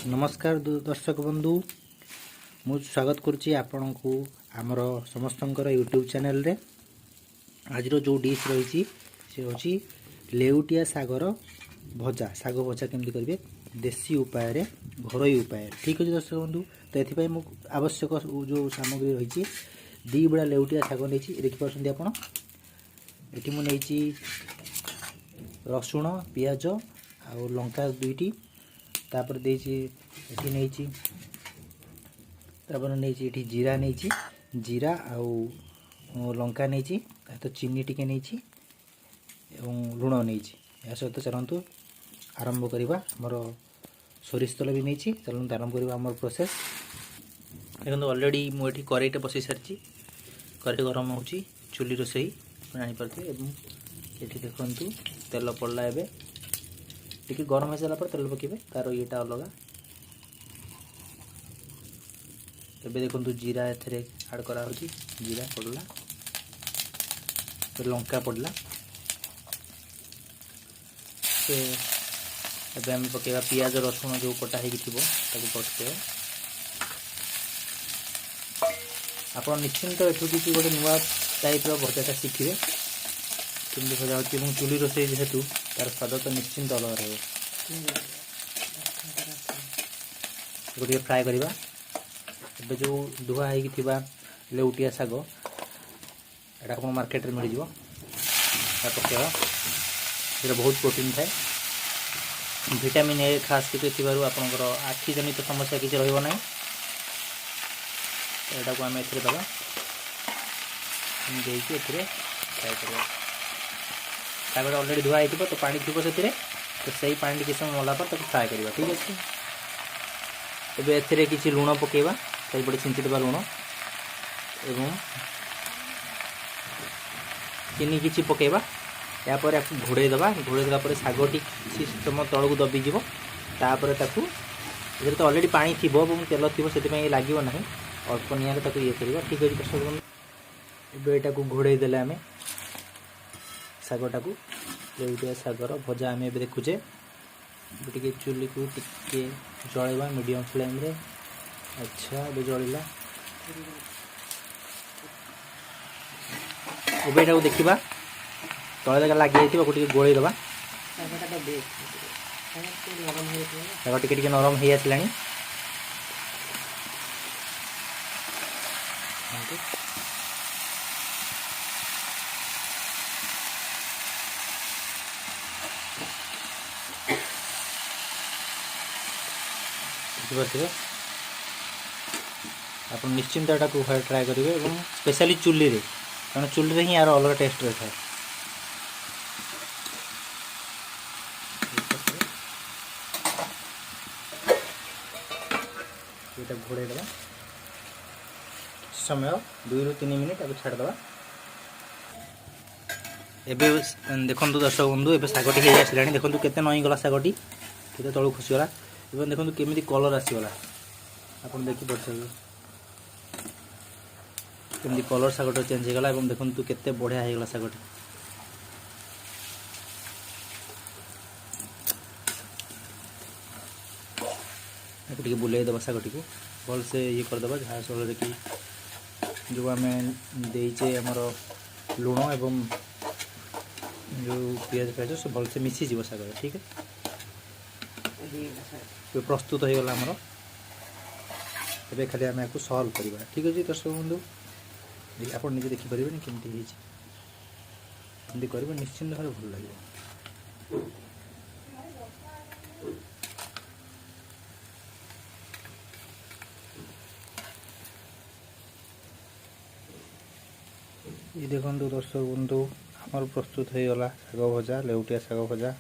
नमस्कार दर्शक बंधु मु स्वागत करुच्ची आपण को आमर समस्तंकर यूट्यूब चैनल रे। आज जो डिश रही से हूँ लेउटिया सागर भजा। साग भजा केमती करेंगे देसी उपाय रे घरोई उपाय। ठीक अच्छे दर्शक बंधु, तो ये आवश्यक जो सामग्री रही दी बड़ा लेउटिया साग नहीं देखिपुं आप ये मुझे रसुण पियाज आ लंका दुईटी तापर नहीं जीरा नहीं जीरा आउ लंका नहीं तो चीनी टिके नहीं लुण नहीं या सहित चलतु आरंभ करवा। मोर सोरिष तेल भी नहीं चलते आरंभ करवा आम प्रोसेस। देखो ऑलरेडी मुझे कड़ईटे बसई सारी कड़ई गरम हो चुली रोसई जापारे। ये देखु तेल पड़ला एवं टी गरम हो सारा तेल पकेबे तार येटा अलग। एबे देखो जीरा एथरे ऐड करा होची, जीरा पड़ला लंका पड़ला एबे हम पकेबा पियाज रसुण जो कटा होगी पकेबा। आप निश्चिंत एठू किसी गोटे नुआ टाइप भजाटा शिखे केमती भजा हो चुली रोसई जेहेतु तार स्वाद तो निश्चिंत अलग रहे। फ्राए करवा एबे जो धुआ होगा लेउटिया साग एटा आप मार्केट में मिल पकेवा। ये बहुत प्रोटीन थाए, विटामिन ए खास करके आपंकर आखि जनित समस्या किसी रहा ना। यहाँ को आम ए दबा देखिए फ्राए करवा। सागटा ऑलरेडी धुआ हो तो पानी थी से तो सही पानी किसी समय मला पर फ्राए करवा। ठीक अच्छे एबे एथिरे किसी लुण पकेबा चारिपटे छिंची देवा लुण एवं चीनी किसी पकेबा। यापर आपको घोड़े देवा सागटी किसी समय तलू दबिज तापर ताकू तो ऑलरेडी पानी थी तेल थी से लगे ना अल्प निआरे ये करवा। ठीक अच्छे दर्शक एबे एटा को घोड़े देले आमे सागटा को लेउटिया सागर भजा आम देखुचे। टे चुली को टिके जलवा मीडियम फ्लेम रे। अच्छा ये जलला एटा को देखा तले जगह लगी जाए गोल दबा। साग टिके नरम हो आसला। आप निश्चिंत एटा को ट्राए करेंगे और स्पेशली चुली रे, कारण चुली रे ही यार अलग टेस्ट रही है। ये घोड़े दबा समय 2 ରୁ 3 मिनिट अब छाड़दबा। एबे देखो दर्शक बंधु एबे सागटी हो आसला। देखो केते नई गला सागटी केते तळु खसीगला। एवं देखो केमी कलर आसीगला आप देखिए केमती कलर सागटा चेंज हो गला। देखो केते बढ़िया हो गला सागटी। टे बुलाई दबा सागटी को भल से ये करदे जहाँ फल कि जो आम देचे आमर लुण एवं जो पियाज पियाज सब भल से मिसीज साग। ठीक है तो प्रस्तुत हो गला आमर। एबे खाली आम आपको सल्व करवा। ठीक अच्छे दर्शक बंधु आप निजे देखिपारे केमती एमती कर निश्चिंत भाव भल लगे। ये देखो दर्शक बंधु आमर प्रस्तुत हो गला साग भजा लेउटिया साग भजा।